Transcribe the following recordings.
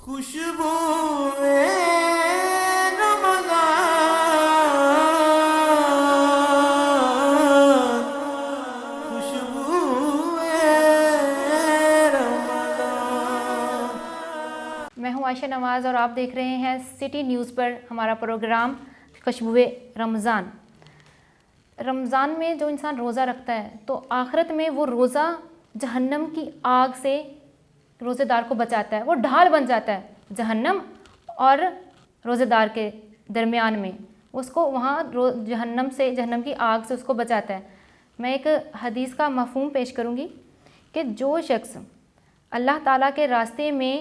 خوشبو رمضان، خوشبو رمضان۔ میں ہوں عائشہ نواز اور آپ دیکھ رہے ہیں سٹی نیوز پر ہمارا پروگرام خوشبو رمضان۔ رمضان میں جو انسان روزہ رکھتا ہے تو آخرت میں وہ روزہ جہنم کی آگ سے روزے دار کو بچاتا ہے، وہ ڈھال بن جاتا ہے جہنم اور روزے دار کے درمیان میں، اس کو وہاں جہنم کی آگ سے اس کو بچاتا ہے۔ میں ایک حدیث کا مفہوم پیش کروں گی کہ جو شخص اللہ تعالیٰ کے راستے میں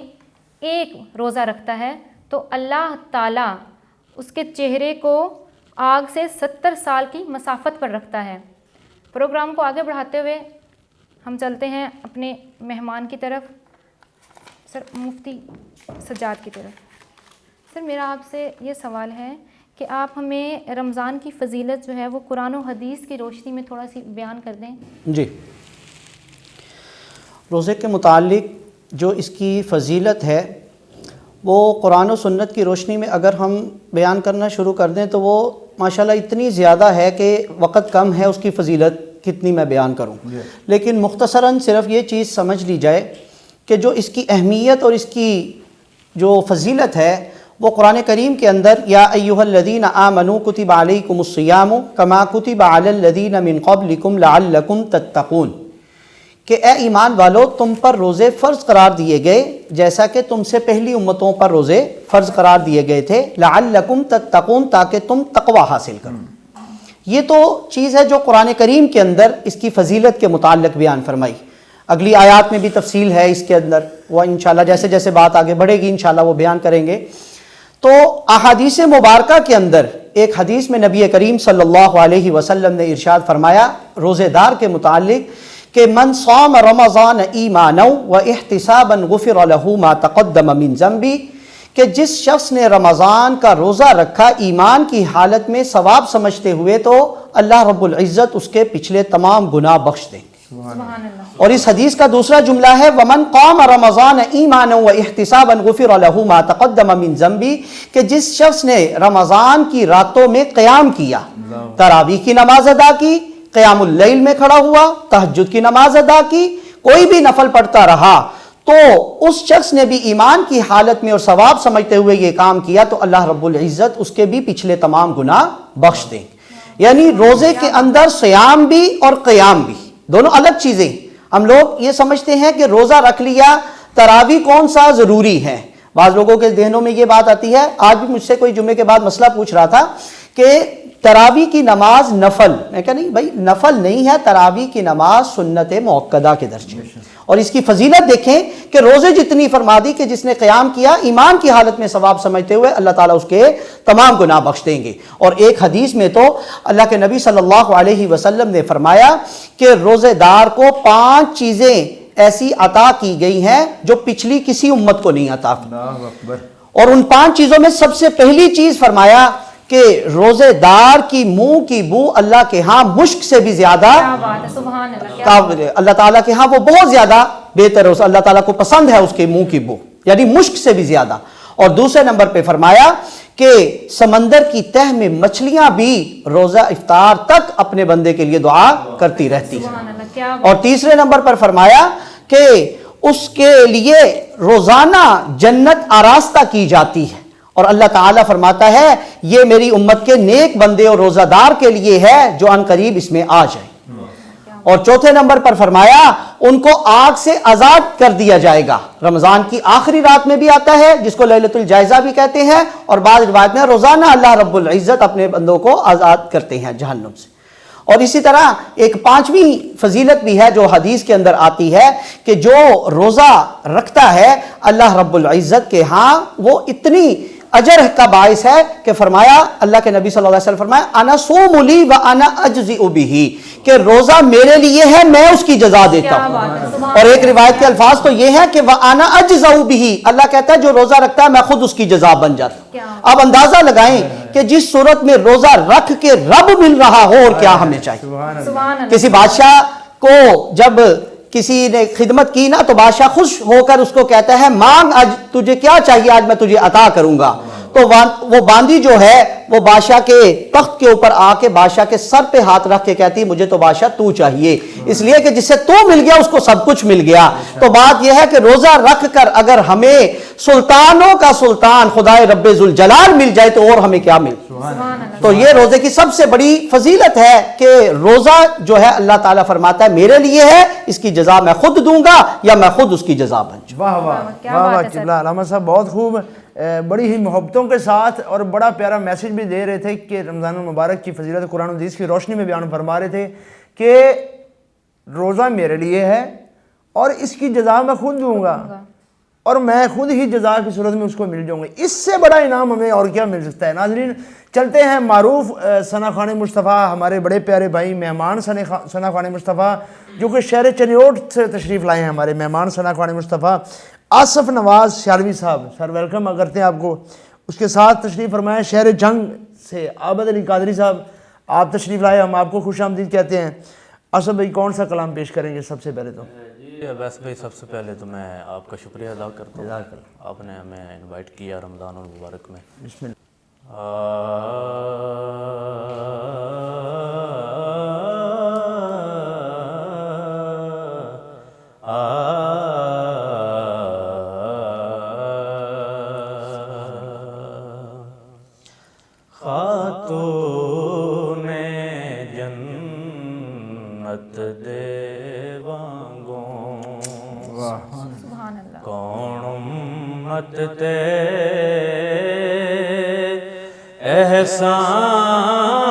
ایک روزہ رکھتا ہے تو اللہ تعالیٰ اس کے چہرے کو آگ سے 70 سال کی مسافت پر رکھتا ہے۔ پروگرام کو آگے بڑھاتے ہوئے ہم چلتے ہیں اپنے مہمان کی طرف، سر مفتی سجاد کی طرف۔ سر میرا آپ سے یہ سوال ہے کہ آپ ہمیں رمضان کی فضیلت جو ہے وہ قرآن و حدیث کی روشنی میں تھوڑا سی بیان کر دیں۔ جی، روزے کے متعلق جو اس کی فضیلت ہے وہ قرآن و سنت کی روشنی میں اگر ہم بیان کرنا شروع کر دیں تو وہ ماشاءاللہ اتنی زیادہ ہے کہ وقت کم ہے، اس کی فضیلت کتنی میں بیان کروں، لیکن مختصراً صرف یہ چیز سمجھ لی جائے کہ جو اس کی اہمیت اور اس کی جو فضیلت ہے وہ قرآن کریم کے اندر یا ایھا الذین آمنوا کتب علیکم الصیام کما کتب علی الذین من قبلکم لعلکم تتقون، کہ اے ایمان والو تم پر روزے فرض قرار دیے گئے جیسا کہ تم سے پہلی امتوں پر روزے فرض قرار دیے گئے تھے، لعلکم تتقون، تاکہ تم تقوی حاصل کرو۔ یہ تو چیز ہے جو قرآن کریم کے اندر اس کی فضیلت کے متعلق بیان فرمائی۔ اگلی آیات میں بھی تفصیل ہے اس کے اندر، وہ انشاءاللہ جیسے جیسے بات آگے بڑھے گی انشاءاللہ وہ بیان کریں گے۔ تو احادیث مبارکہ کے اندر ایک حدیث میں نبی کریم صلی اللہ علیہ وسلم نے ارشاد فرمایا روزے دار کے متعلق کہ من صام رمضان ایمانا و احتسابا غفر له ما تقدم من ذنبی، کہ جس شخص نے رمضان کا روزہ رکھا ایمان کی حالت میں ثواب سمجھتے ہوئے تو اللہ رب العزت اس کے پچھلے تمام گناہ بخش دیں گے۔ سبحان اللہ۔ اور اس حدیث کا دوسرا جملہ ہے وَمَنْ قَامَ رَمَضَانَ إِيمَانًا وَإِحْتِسَابًا غُفِرَ لَهُ مَا تَقَدَّمَ مِنْ ذَنْبِهِ، کہ جس شخص نے رمضان کی راتوں میں قیام کیا، تراویح کی نماز ادا کی، قیام اللیل میں کھڑا ہوا، تہجد کی نماز ادا کی، کوئی بھی نفل پڑھتا رہا، تو اس شخص نے بھی ایمان کی حالت میں اور ثواب سمجھتے ہوئے یہ کام کیا تو اللہ رب العزت اس کے بھی پچھلے تمام گناہ بخش دیں۔ یعنی روزے کے اندر صیام بھی اور قیام بھی دونوں الگ چیزیں۔ ہم لوگ یہ سمجھتے ہیں کہ روزہ رکھ لیا، تراویح کون سا ضروری ہے، بعض لوگوں کے ذہنوں میں یہ بات آتی ہے۔ آج بھی مجھ سے کوئی جمعے کے بعد مسئلہ پوچھ رہا تھا کہ تراویح کی نماز نفل، میں کہا نہیں بھائی نفل نہیں ہے، تراویح کی نماز سنت مؤکدہ کے درجے، اور اس کی فضیلت دیکھیں کہ روزے جتنی فرما دی کہ جس نے قیام کیا ایمان کی حالت میں ثواب سمجھتے ہوئے اللہ تعالیٰ اس کے تمام گناہ بخش دیں گے۔ اور ایک حدیث میں تو اللہ کے نبی صلی اللہ علیہ وسلم نے فرمایا کہ روزے دار کو 5 چیزیں ایسی عطا کی گئی ہیں جو پچھلی کسی امت کو نہیں عطا کی، اور ان 5 چیزوں میں سب سے پہلی چیز فرمایا کہ روزے دار کی منہ کی بو اللہ کے ہاں مشک سے بھی زیادہ، سبحان اللہ، اللہ تعالیٰ کے ہاں وہ بہت زیادہ بہتر ہے، اللہ تعالیٰ کو پسند ہے اس کے منہ کی بو، یعنی مشک سے بھی زیادہ۔ اور دوسرے نمبر پہ فرمایا کہ سمندر کی تہ میں مچھلیاں بھی روزہ افطار تک اپنے بندے کے لیے دعا کرتی رہتی ہیں۔ اور تیسرے نمبر پر فرمایا کہ اس کے لیے روزانہ جنت آراستہ کی جاتی ہے، اور اللہ تعالیٰ فرماتا ہے یہ میری امت کے نیک بندے اور روزہ دار کے لیے ہے جو ان قریب اس میں آ جائے۔ اور چوتھے نمبر پر فرمایا ان کو آگ سے آزاد کر دیا جائے گا، رمضان کی آخری رات میں بھی آتا ہے جس کو لیلۃ الجائزہ بھی کہتے ہیں، اور بعض روایت میں روزانہ اللہ رب العزت اپنے بندوں کو آزاد کرتے ہیں جہنم سے۔ اور اسی طرح ایک 5ویں فضیلت بھی ہے جو حدیث کے اندر آتی ہے کہ جو روزہ رکھتا ہے اللہ رب العزت کے ہاں وہ اتنی اجر کا باعث ہے کہ فرمایا اللہ کے نبی صلی اللہ علیہ وسلم فرمایا انا صوم لی و انا اجزئ بہ، کہ روزہ میرے لیے ہے میں اس کی جزا دیتا ہوں۔ اور ایک روایت کے الفاظ تو یہ ہے کہ وانا اجزئ بہ، اللہ کہتا ہے جو روزہ رکھتا ہے میں خود اس کی جزا بن جاتا ہوں۔ اب اندازہ لگائیں کہ جس صورت میں روزہ رکھ کے رب مل رہا ہو اور کیا ہمیں چاہیے۔ کسی بادشاہ کو جب کسی نے خدمت کی نا تو بادشاہ خوش ہو کر اس کو کہتا ہے مانگ آج تجھے کیا چاہیے، آج میں تجھے عطا کروں گا. تو وہ باندی جو ہے وہ بادشاہ کے تخت کے اوپر آ کے بادشاہ کے سر پہ ہاتھ رکھ کے کہتی مجھے تو بادشاہ تو چاہیے، اس لیے کہ جس سے تو مل گیا اس کو سب کچھ مل گیا. تو بات یہ ہے کہ روزہ رکھ کر اگر ہمیں سلطانوں کا سلطان خدائے رب ذوالجلال مل جائے تو اور ہمیں کیا مل. تو یہ روزے کی سب سے بڑی فضیلت ہے کہ روزہ جو ہے اللہ تعالیٰ فرماتا ہے میرے لیے ہے، اس کی جزا میں خود دوں گا یا میں خود اس کی جزا بن جاؤں. واہ واہ واہ واہ قبلہ علامہ صاحب بہت خوب، بڑی ہی محبتوں کے ساتھ اور بڑا پیارا میسج بھی دے رہے تھے کہ رمضان المبارک کی فضیلت قرآن و حدیث کی روشنی میں بیان فرما رہے تھے کہ روزہ میرے لیے ہے اور اس کی جزا میں خود دوں گا اور میں خود ہی جزا کی صورت میں اس کو مل جاؤں گا. اس سے بڑا انعام ہمیں اور کیا مل سکتا ہے. ناظرین چلتے ہیں معروف ثنا خوان مصطفیٰ، ہمارے بڑے پیارے بھائی مہمان ثنا خوان مصطفیٰ جو کہ شہر چنیوٹ سے تشریف لائے ہیں. ہمارے مہمان ثنا خوان مصطفیٰ آصف نواز سیالوی صاحب، سر ویلکم کرتے ہیں آپ کو. اس کے ساتھ تشریف فرمائے شہر جنگ سے عابد علی قادری صاحب، آپ تشریف لائے، ہم آپ کو خوش آمدید کہتے ہیں. آصف بھائی کون سا کلام پیش کریں گے سب سے پہلے؟ تو جی ویسے بھائی سب سے پہلے تو میں آپ کا شکریہ ادا کرتا ہوں، آپ نے ہمیں انوائٹ کیا رمضان المبارک میں. بسم اللہ. خاتون جنت دے وانگوں سبحان اللہ. کون امت تے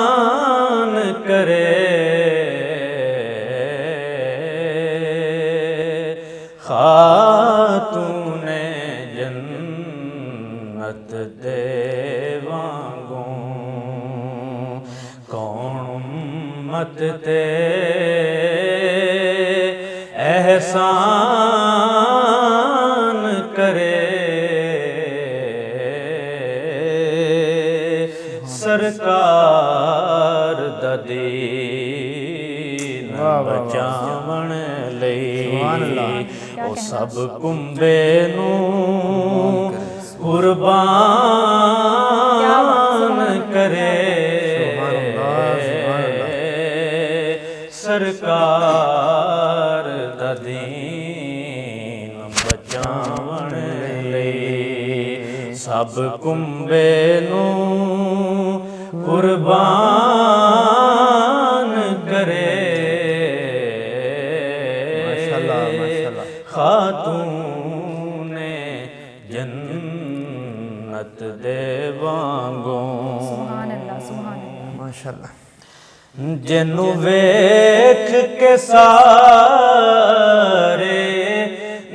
احسان کرے، خاتون جنت دے وانگوں کون امت تے احسان کرے. سرکار دا دین بچاون لئی او سب کنبے نوں قربان کرے. سرکار دا دین بچاون لئی سب کنبے نوں قربان کرے. خاتون جنت دے وانگوں سبحان اللہ. سبحان اللہ. ماشاءاللہ. جنوں ویکھ کے سارے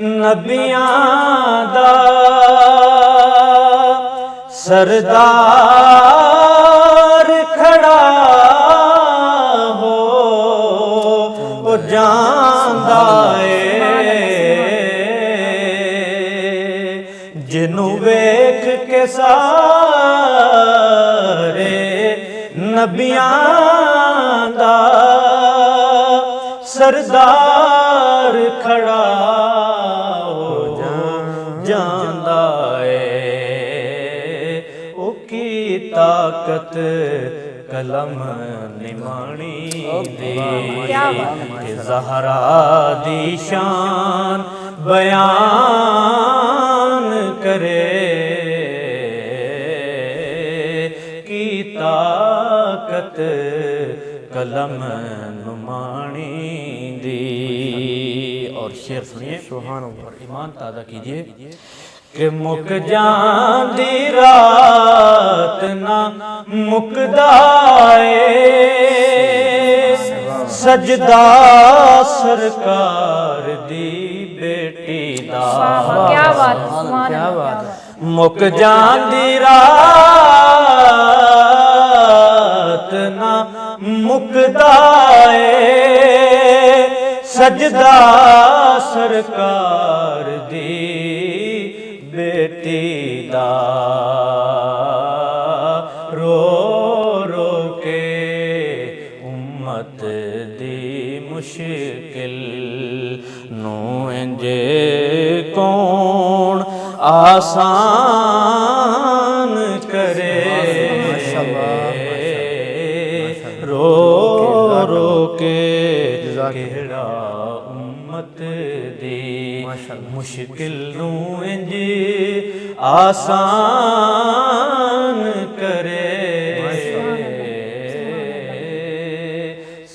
نبیاں دا سردار کھڑا ہو وہ جاندا اے. جنوں ویکھ کے سارے نبیاں دا سردار کھڑا ہو جاندا اے. او کی طاقت قلم نمانی دی کہ زہرا دی شان بیان کرے. کی طاقت قلم نمانی دی. اور شعر سنیے سبحان اللہ. اور ایمان تازہ کیجئے کہ مک جاندی رات نہ مکدائے سجدہ سرکار دی بیٹی دا. کیا بات ہے. سبحان اللہ. مک جاندی رات نہ مکدائے سجدہ سرکار دی بیٹی دا. رو رو کے امت دی مشکل آسان کرے رو رو کے کہڑا امت دی مشکل نوں انج آسان کرے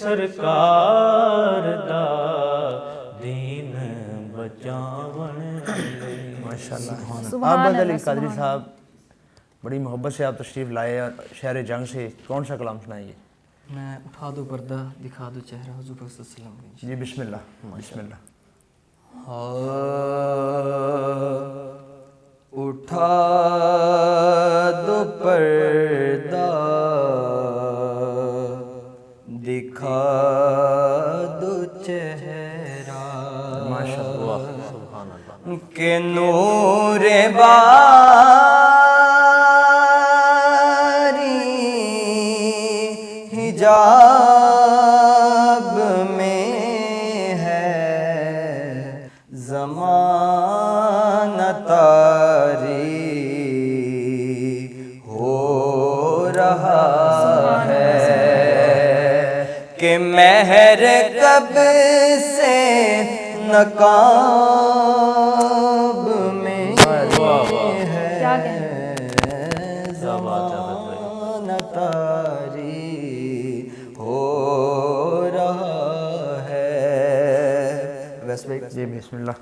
سرکار دا دین بچاون ماشاءاللہ. سبحان عابد اللہ، علی قادری سبحان صاحب، بڑی محبت سے آپ تشریف لائے اور شہر جنگ سے کون سا کلام سنائیے؟ میں اٹھا دو پردہ دکھا دو چہرہ حضور پاک صلی اللہ علیہ وسلم کا. جی بسم اللہ بسم اللہ. اٹھا دو پردہ دکھا دو چہرہ ماشاءاللہ سبحان اللہ کہ نور باری حجاب میں ہے زمانہ طاری ہو رہا ہے کہ مہر کب سے نقاب میں ہے کیا کہیں. زمانہ طاری ہو رہا ہے. جی بسم اللہ.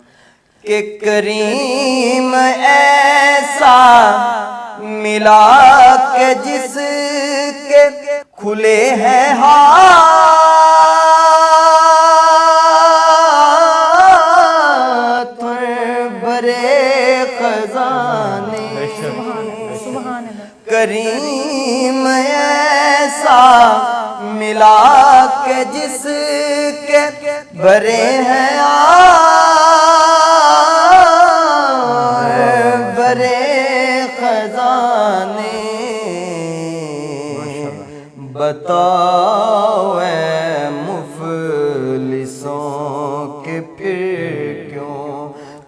کہ کریم ایسا ملا کہ جس کے کھلے ہیں ہاتھ برے خزانے. سبحان اللہ. کریم ایسا ملا کہ جس کے بھرے ہیں برے خزانے. بتاؤ اے مفلسوں کہ پھر کیوں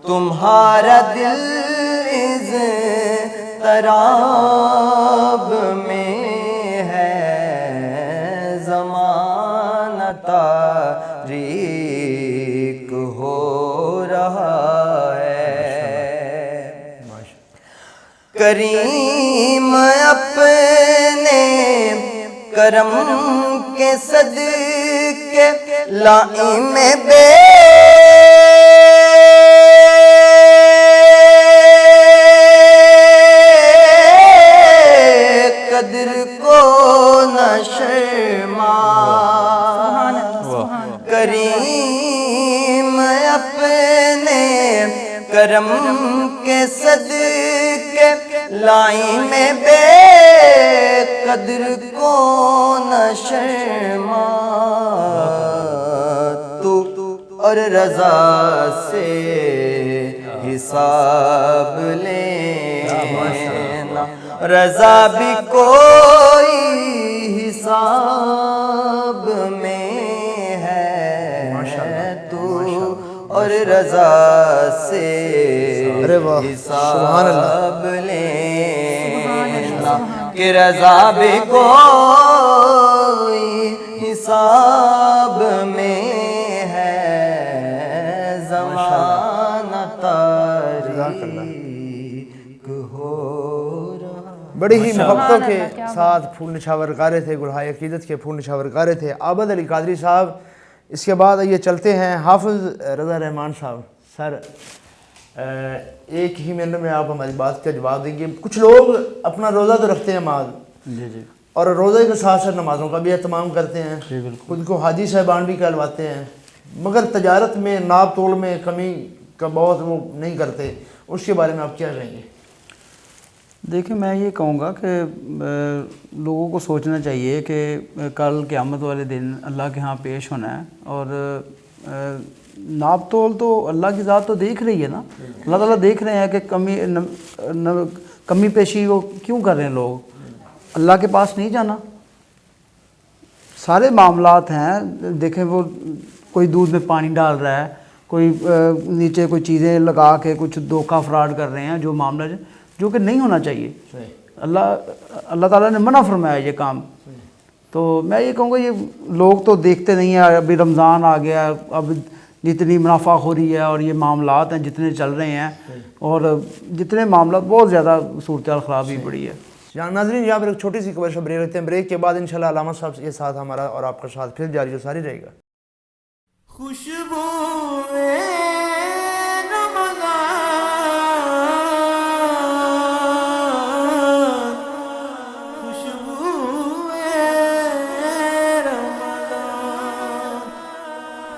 تمہارا دل اضطراب میں ہے. زمانہ تاریک ہو رہا ہے. کریم اپنے کرم کے صدقے لائم بے قدر کو نہ شرما. کریم اپنے کرم کے صدقے لائم بے قدر کو نہ شرما. تو اور رضا سے حساب لینا رضا بھی کوئی حساب میں ہے. تو اور رضا سے حساب لینا کہ رضا بھی کوئی حساب میں ہے. زمانہ تاریک ہو رہا. بڑی ہی محبتوں کے ساتھ پھول نچھاور گارے تھے، گلہائے عقیدت کے پھول نچھاور گارے تھے عابد علی قادری صاحب. اس کے بعد یہ چلتے ہیں حافظ رضا رحمان صاحب. سر ایک ہی منٹ میں آپ ہماری بات کا جواب دیں گے. کچھ لوگ اپنا روزہ تو رکھتے ہیں معاذ، جی جی اور روزے کے ساتھ ساتھ نمازوں کا بھی اہتمام کرتے ہیں، خود کو حاجی صاحبان بھی کہلواتے ہیں، مگر تجارت میں ناپ تول میں کمی کا بہت وہ نہیں کرتے. اس کے بارے میں آپ کیا کہیں گے؟ دیکھیں میں یہ کہوں گا کہ لوگوں کو سوچنا چاہیے کہ کل قیامت والے دن اللہ کے ہاں پیش ہونا ہے، اور ناپ تول تو اللہ کی ذات تو دیکھ رہی ہے نا. اللہ تعالیٰ دیکھ رہے ہیں کہ کمی پیشی وہ کیوں کر رہے ہیں لوگ. اللہ کے پاس نہیں جانا. سارے معاملات ہیں، دیکھیں وہ کوئی دودھ میں پانی ڈال رہا ہے، کوئی نیچے کوئی چیزیں لگا کے کچھ دھوکہ فراڈ کر رہے ہیں جو معاملہ جو کہ نہیں ہونا چاہیے. اللہ تعالیٰ نے منع فرمایا یہ کام. تو میں یہ کہوں گا یہ لوگ تو دیکھتے نہیں ہیں. ابھی رمضان آ گیا, اب جتنی منافع خوری ہے اور یہ معاملات ہیں جتنے چل رہے ہیں, اور جتنے معاملات بہت زیادہ صورتحال خراب ہی پڑی ہے. ناظرین یہاں پر ایک چھوٹی سی کمرشل بریک رکھتے ہیں. بریک کے بعد انشاءاللہ علامہ صاحب کے ساتھ ہمارا اور آپ کا ساتھ پھر جاری و ساری رہے گا. خوشبو